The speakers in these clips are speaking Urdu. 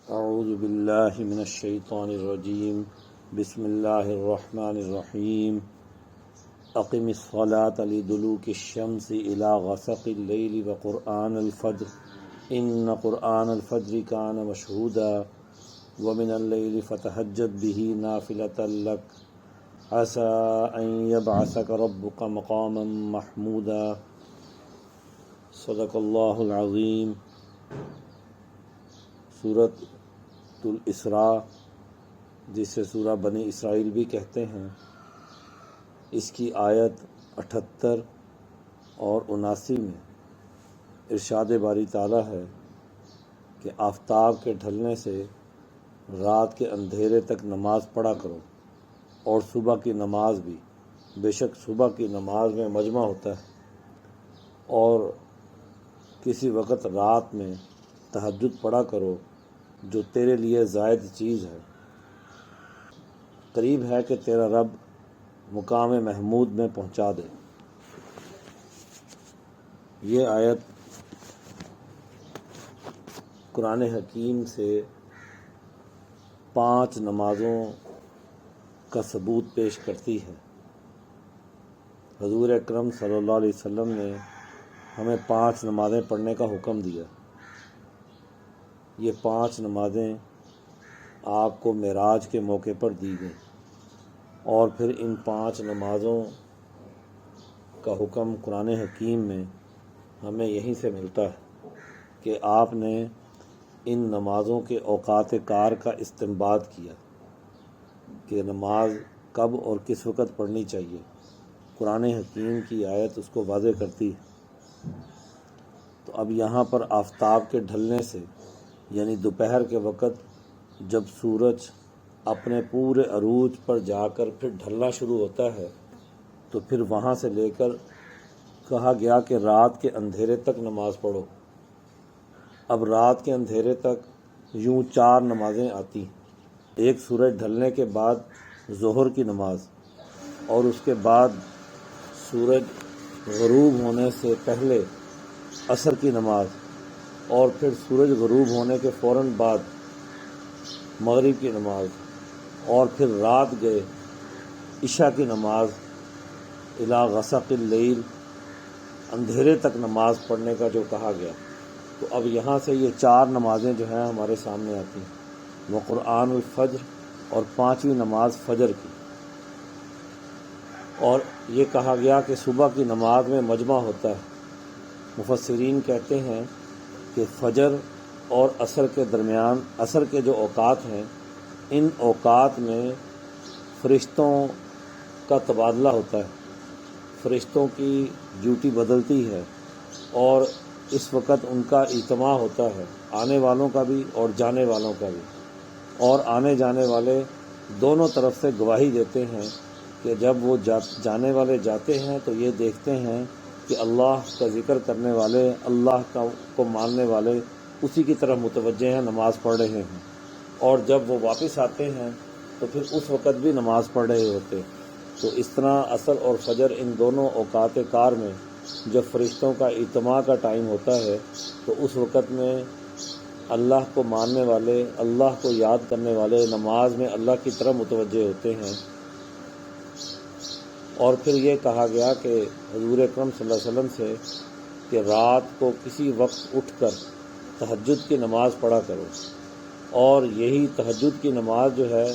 اعوذ باللہ من الشیطان الرجیم بسم اللہ الرحمن الرحیم اقم الصلاة لدلوک الشمس الى غسق اللیل وقرآن الفجر ان قرآن الفجر کان مشہودا ومن اللیل فتہجد بہ نافلۃ لک عسى ان یبعثک ربک مقاما محمودا صدق اللہ العظیم۔ سورۃ الاسراء، جسے سورہ بنی اسرائیل بھی کہتے ہیں، اس کی آیت 78 اور 79 میں ارشاد باری تعالیٰ ہے کہ آفتاب کے ڈھلنے سے رات کے اندھیرے تک نماز پڑھا کرو، اور صبح کی نماز بھی، بے شک صبح کی نماز میں مجمع ہوتا ہے، اور کسی وقت رات میں تہجد پڑھا کرو جو تیرے لیے زائد چیز ہے۔ قریب ہے کہ تیرا رب مقام محمود میں پہنچا دے۔ یہ آیت قرآن حکیم سے 5 نمازوں کا ثبوت پیش کرتی ہے۔ حضور اکرم صلی اللہ علیہ وسلم نے ہمیں 5 نمازیں پڑھنے کا حکم دیا۔ یہ 5 نمازیں آپ کو معراج کے موقع پر دی گئیں، اور پھر ان 5 نمازوں کا حکم قرآن حکیم میں ہمیں یہیں سے ملتا ہے کہ آپ نے ان نمازوں کے اوقات کار کا استنباط کیا کہ نماز کب اور کس وقت پڑھنی چاہیے۔ قرآن حکیم کی آیت اس کو واضح کرتی ہے۔ تو اب یہاں پر آفتاب کے ڈھلنے سے، یعنی دوپہر کے وقت جب سورج اپنے پورے عروج پر جا کر پھر ڈھلنا شروع ہوتا ہے، تو پھر وہاں سے لے کر کہا گیا کہ رات کے اندھیرے تک نماز پڑھو۔ اب رات کے اندھیرے تک یوں 4 نمازیں آتی ہیں۔ ایک سورج ڈھلنے کے بعد ظہر کی نماز، اور اس کے بعد سورج غروب ہونے سے پہلے عصر کی نماز، اور پھر سورج غروب ہونے کے فوراً بعد مغرب کی نماز، اور پھر رات گئے عشاء کی نماز، الی غسق اللیل، اندھیرے تک نماز پڑھنے کا جو کہا گیا۔ تو اب یہاں سے یہ 4 نمازیں جو ہیں ہمارے سامنے آتی ہیں، وہ قرآن الفجر اور 5ویں نماز فجر کی۔ اور یہ کہا گیا کہ صبح کی نماز میں مجمع ہوتا ہے۔ مفسرین کہتے ہیں کہ فجر اور عصر کے درمیان، عصر کے جو اوقات ہیں، ان اوقات میں فرشتوں کا تبادلہ ہوتا ہے، فرشتوں کی ڈیوٹی بدلتی ہے، اور اس وقت ان کا اجتماع ہوتا ہے، آنے والوں کا بھی اور جانے والوں کا بھی۔ اور آنے جانے والے دونوں طرف سے گواہی دیتے ہیں کہ جب وہ جانے والے جاتے ہیں تو یہ دیکھتے ہیں کہ اللہ کا ذکر کرنے والے، اللہ کو ماننے والے اسی کی طرف متوجہ ہیں، نماز پڑھ رہے ہیں، اور جب وہ واپس آتے ہیں تو پھر اس وقت بھی نماز پڑھ رہے ہوتے۔ تو اس طرح عصر اور فجر، ان دونوں اوقات کار میں جب فرشتوں کا اجتماع کا ٹائم ہوتا ہے، تو اس وقت میں اللہ کو ماننے والے، اللہ کو یاد کرنے والے نماز میں اللہ کی طرف متوجہ ہوتے ہیں۔ اور پھر یہ کہا گیا کہ حضور اکرم صلی اللہ علیہ وسلم سے کہ رات کو کسی وقت اٹھ کر تہجد کی نماز پڑھا کرو، اور یہی تہجد کی نماز جو ہے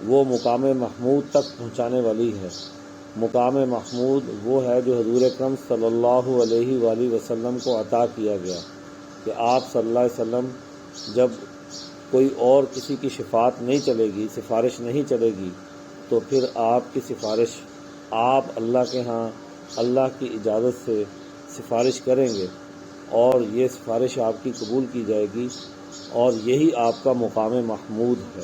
وہ مقام محمود تک پہنچانے والی ہے۔ مقام محمود وہ ہے جو حضور اکرم صلی اللہ علیہ وآلہ وسلم کو عطا کیا گیا، کہ آپ صلی اللہ علیہ وسلم جب کوئی اور کسی کی شفاعت نہیں چلے گی، سفارش نہیں چلے گی، تو پھر آپ کی سفارش، آپ اللہ کے ہاں اللہ کی اجازت سے سفارش کریں گے، اور یہ سفارش آپ کی قبول کی جائے گی، اور یہی آپ کا مقام محمود ہے۔